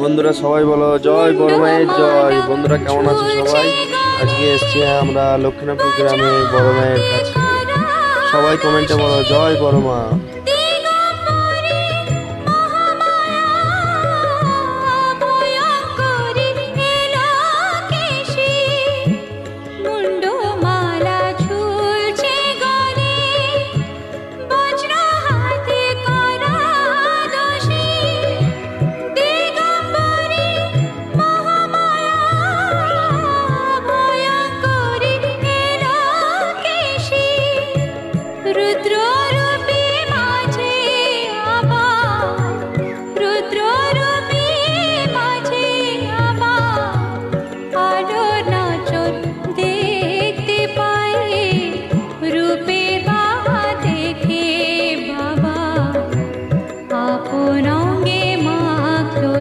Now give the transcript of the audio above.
বন্ধুরা সবাই বলো জয় বড় মায়ের জয়। বন্ধুরা কেমন আছো সবাই? আজকে এসছি আমরা লক্ষ্মীনাথপুর গ্রামে বড় মায়ের কাছে। সবাই কমেন্টে বলো জয় বড় মা।